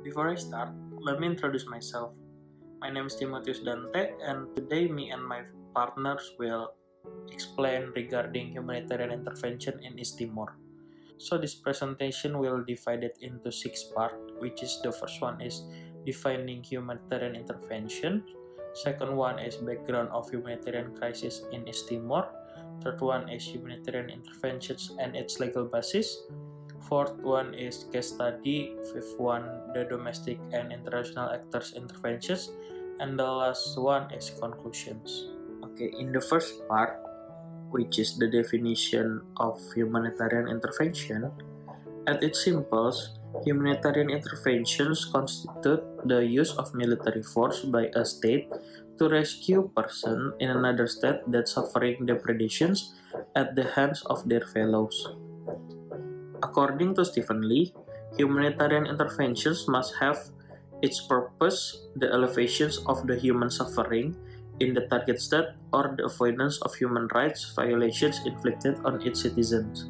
Before I start, let me introduce myself. My name is Timotheus Dante, and today me and my partners will explain regarding humanitarian intervention in East Timor. So this presentation will divide it into 6 parts, which is the first one is defining humanitarian intervention. Second one is background of humanitarian crisis in East Timor. Third one is humanitarian interventions and its legal basis. Fourth one is case study. Fifth one, the domestic and international actors interventions. And the last one is conclusions. Okay, in the first part, which is the definition of humanitarian intervention, at its simplest, humanitarian interventions constitute the use of military force by a state to rescue a person in another state that suffering depredations at the hands of their fellows. According to Stephen Lee, humanitarian interventions must have its purpose the alleviations of the human suffering in the target state or the avoidance of human rights violations inflicted on its citizens.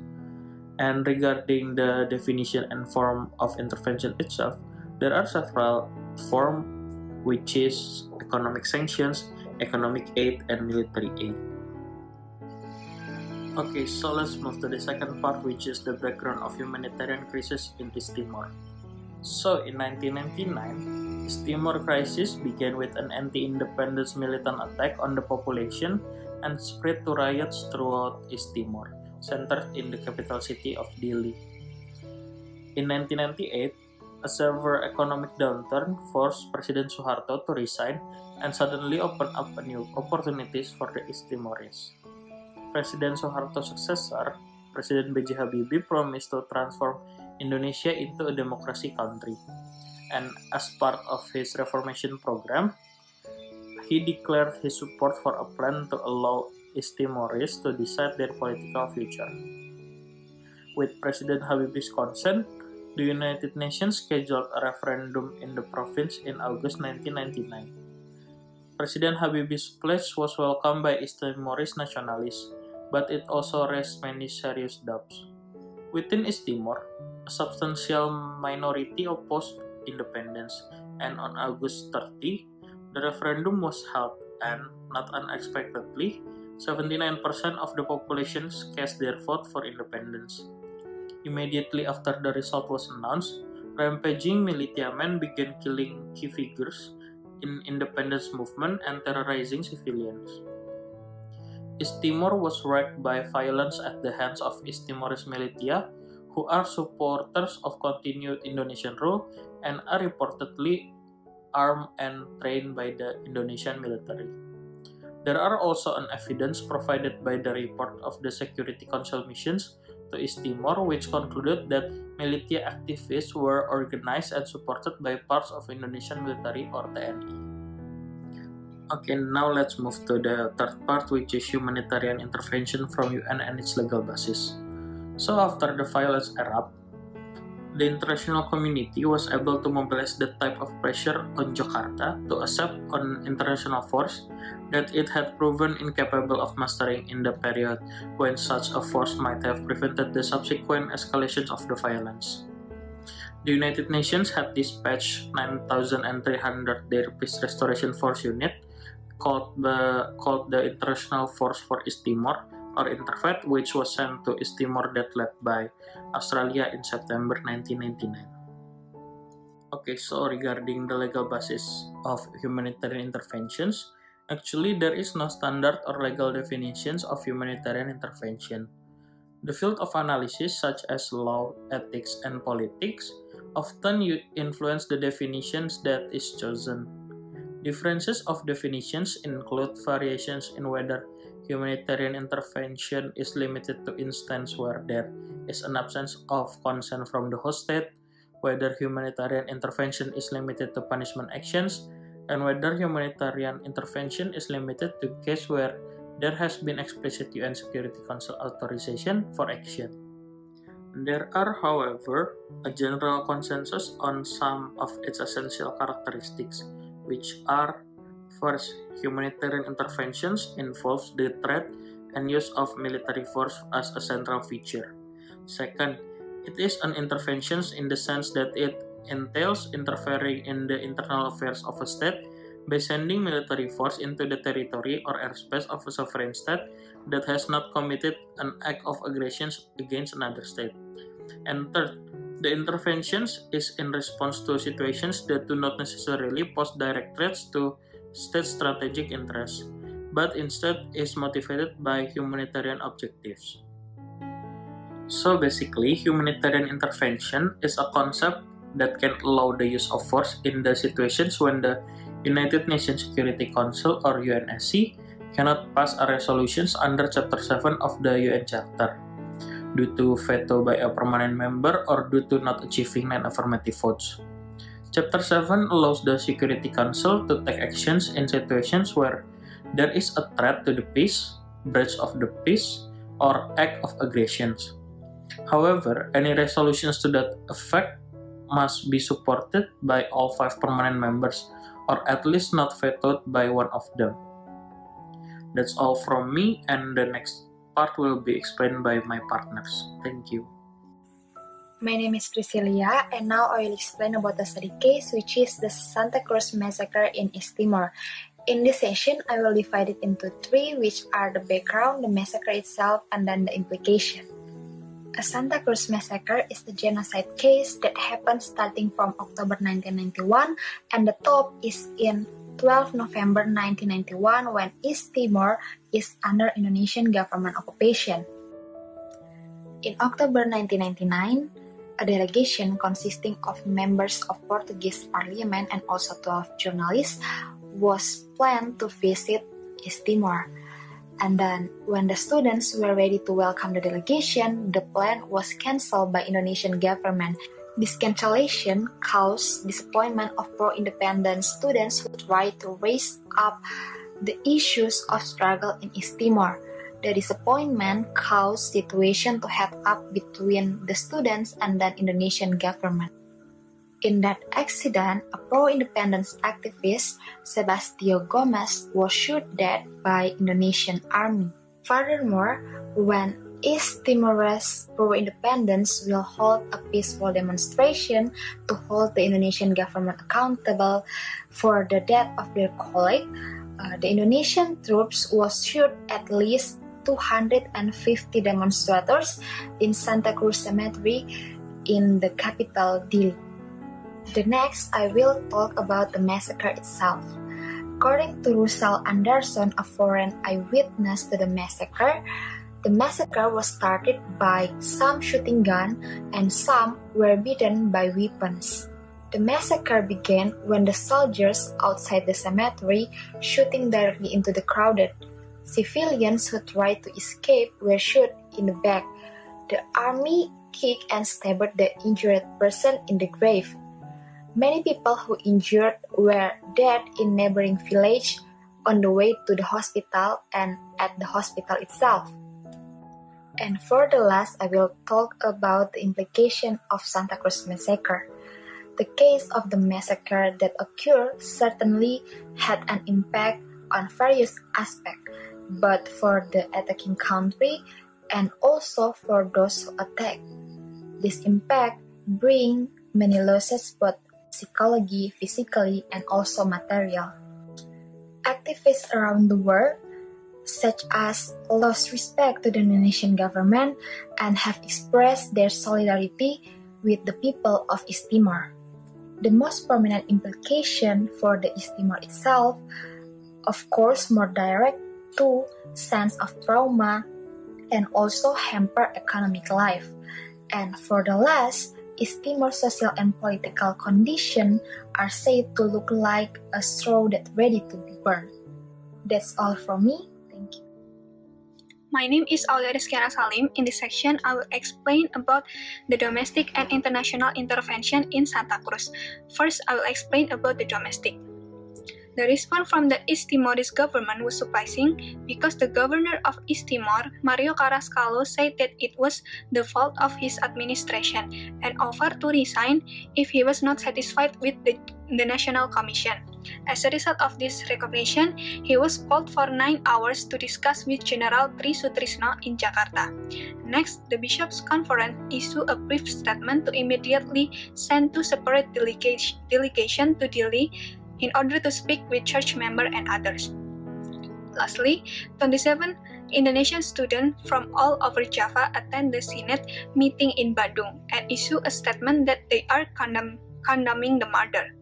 And regarding the definition and form of intervention itself, there are several forms, which is economic sanctions, economic aid, and military aid. Okay, so let's move to the second part, which is the background of humanitarian crisis in East Timor. So, in 1999, East Timor crisis began with an anti-independence militant attack on the population and spread to riots throughout East Timor, centered in the capital city of Dili. In 1998, a severe economic downturn forced President Suharto to resign and suddenly opened up new opportunities for the East Timorese. President Suharto's successor, President B.J. Habibie, promised to transform Indonesia into a democracy country. And as part of his reformation program, he declared his support for a plan to allow East Timorese to decide their political future. With President Habibie's consent, the United Nations scheduled a referendum in the province in August 1999. President Habibie's pledge was welcomed by East Timorese nationalists, but it also raised many serious doubts. Within East Timor, a substantial minority opposed independence, and on August 30, the referendum was held, and, not unexpectedly, 79% of the population cast their vote for independence. Immediately after the result was announced, rampaging militiamen began killing key figures in independence movement and terrorizing civilians. East Timor was wrecked by violence at the hands of East Timorese militia, who are supporters of continued Indonesian rule and are reportedly armed and trained by the Indonesian military. There are also an evidence provided by the report of the Security Council missions to East Timor, which concluded that militia activists were organized and supported by parts of Indonesian military or TNI. Okay, now let's move to the third part, which is humanitarian intervention from UN and its legal basis. So after the violence erupted, the international community was able to mobilize that type of pressure on Jakarta to accept an international force that it had proven incapable of mastering in the period when such a force might have prevented the subsequent escalations of the violence. The United Nations had dispatched 9,300 their Peace Restoration Force unit, called the International Force for East Timor, or INTERFET, which was sent to East Timor that led by Australia in September 1999. Okay, so regarding the legal basis of humanitarian interventions, actually there is no standard or legal definitions of humanitarian intervention. The field of analysis, such as law, ethics, and politics, often influence the definitions that is chosen. Differences of definitions include variations in whether humanitarian intervention is limited to instances where there is an absence of consent from the host state, whether humanitarian intervention is limited to punishment actions, and whether humanitarian intervention is limited to cases where there has been explicit UN Security Council authorization for action. There are, however, a general consensus on some of its essential characteristics, which are: first, humanitarian interventions involves the threat and use of military force as a central feature. Second, it is an intervention in the sense that it entails interfering in the internal affairs of a state by sending military force into the territory or airspace of a sovereign state that has not committed an act of aggression against another state. And third, the interventions is in response to situations that do not necessarily pose direct threats to state strategic interests, but instead is motivated by humanitarian objectives. So basically, humanitarian intervention is a concept that can allow the use of force in the situations when the United Nations Security Council or UNSC cannot pass a resolutions under Chapter 7 of the UN Charter due to veto by a permanent member or due to not achieving non-affirmative votes. Chapter 7 allows the Security Council to take actions in situations where there is a threat to the peace, breach of the peace, or act of aggressions. However, any resolutions to that effect must be supported by all 5 permanent members, or at least not vetoed by one of them. That's all from me, and the next part will be explained by my partners. Thank you. My name is Priscilia, and now I will explain about the study case, which is the Santa Cruz Massacre in East Timor. In this session, I will divide it into 3, which are the background, the massacre itself, and then the implication. A Santa Cruz Massacre is the genocide case that happened starting from October 1991, and the top is in 12 November 1991 when East Timor is under Indonesian government occupation. In October 1999, a delegation consisting of members of Portuguese parliament and also 12 journalists was planned to visit East Timor. And then, when the students were ready to welcome the delegation, the plan was cancelled by Indonesian government. This cancellation caused disappointment of pro-independence students who tried to raise up the issues of struggle in East Timor. The disappointment caused situation to heat up between the students and the Indonesian government. In that accident, a pro-independence activist, Sebastio Gomez, was shot dead by Indonesian army. Furthermore, when East Timorese pro-independence will hold a peaceful demonstration to hold the Indonesian government accountable for the death of their colleague, the Indonesian troops was shot at least 250 demonstrators in Santa Cruz Cemetery in the capital Dili. The next, I will talk about the massacre itself. According to Russell Anderson, a foreign eyewitness to the massacre was started by some shooting gun and some were beaten by weapons. The massacre began when the soldiers outside the cemetery shooting directly into the crowd. Civilians who tried to escape were shot in the back. The army kicked and stabbed the injured person in the grave. Many people who injured were dead in neighboring village on the way to the hospital and at the hospital itself. And for the last, I will talk about the implication of Santa Cruz Massacre. The case of the massacre that occurred certainly had an impact on various aspects, but for the attacking country and also for those who attack. This impact brings many losses both psychology, physically, and also material. Activists around the world, such as lost respect to the Indonesian government and have expressed their solidarity with the people of East Timor. The most prominent implication for the East Timor itself, of course, more direct to sense of trauma and also hamper economic life. And for the last, East Timor's social and political condition are said to look like a straw that's ready to be burned. That's all from me. Thank you. My name is Aulia Rizkyana Salim. In this section, I will explain about the domestic and international intervention in Santa Cruz. First, I will explain about the domestic. The response from the East Timorese government was surprising because the governor of East Timor, Mario Carrascalo, said that it was the fault of his administration and offered to resign if he was not satisfied with the National Commission. As a result of this recognition, he was called for 9 hours to discuss with General Tri Sutrisno in Jakarta. Next, the Bishops' Conference issued a brief statement to immediately send 2 separate delegation to Delhi in order to speak with church members and others. Lastly, 27 Indonesian students from all over Java attend the Synod meeting in Bandung and issue a statement that they are condemning the murder.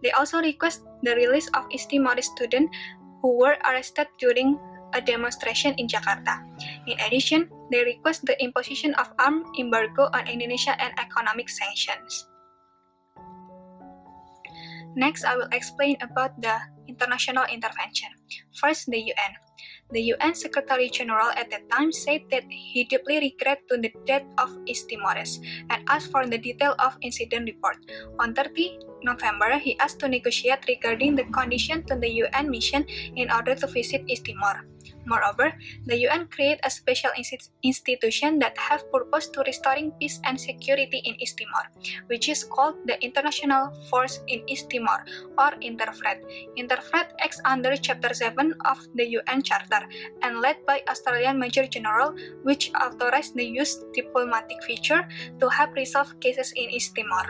They also request the release of East Timor students who were arrested during a demonstration in Jakarta. In addition, they request the imposition of armed embargo on Indonesia and economic sanctions. Next, I will explain about the international intervention. First, the UN. The UN Secretary General at that time said that he deeply regretted the death of East Timorese and asked for the detail of incident report. On 30 November, he asked to negotiate regarding the condition to the UN mission in order to visit East Timor. Moreover, the UN created a special institution that have purpose to restoring peace and security in East Timor, which is called the International Force in East Timor, or Interfred. Interfred acts under Chapter 7 of the UN Charter and led by Australian Major General, which authorized the use diplomatic feature to help resolve cases in East Timor.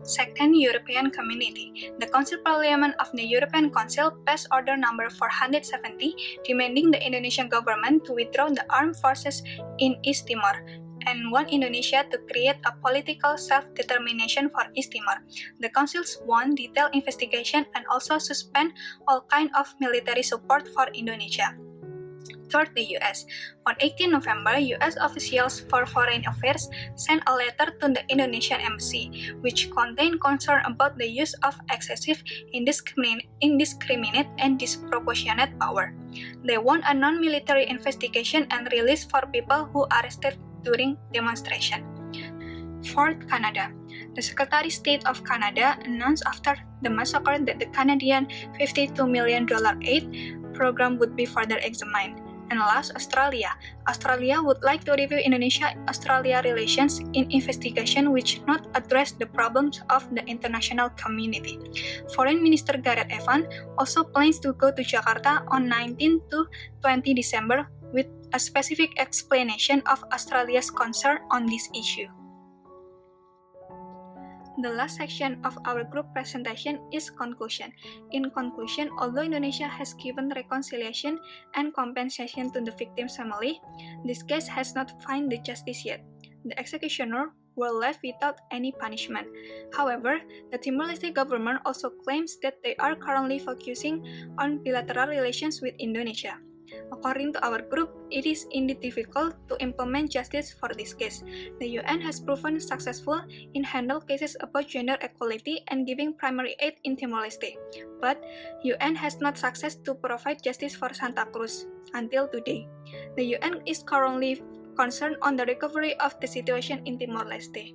Second, European Community. The Council Parliament of the European Council passed Order number 470 demanding the Indonesian government to withdraw the armed forces in East Timor and want Indonesia to create a political self-determination for East Timor. The councils want detailed investigation and also suspend all kind of military support for Indonesia. Third, the US. On 18 November, US officials for foreign affairs sent a letter to the Indonesian embassy, which contained concern about the use of excessive, indiscriminate, and disproportionate power. They want a non-military investigation and release for people who arrested during demonstration. Fourth, Canada. The Secretary of State of Canada announced after the massacre that the Canadian $52 million aid program would be further examined. And last, Australia. Australia would like to review Indonesia-Australia relations in investigation which not address the problems of the international community. Foreign Minister Gareth Evans also plans to go to Jakarta on 19 to 20 December with a specific explanation of Australia's concern on this issue. The last section of our group presentation is conclusion. In conclusion, although Indonesia has given reconciliation and compensation to the victim's family, this case has not found the justice yet. The executioner were left without any punishment. However, the Timor-Leste government also claims that they are currently focusing on bilateral relations with Indonesia. According to our group, it is indeed difficult to implement justice for this case. The UN has proven successful in handling cases about gender equality and giving primary aid in Timor-Leste, but UN has not succeeded to provide justice for Santa Cruz until today. The UN is currently concerned on the recovery of the situation in Timor-Leste.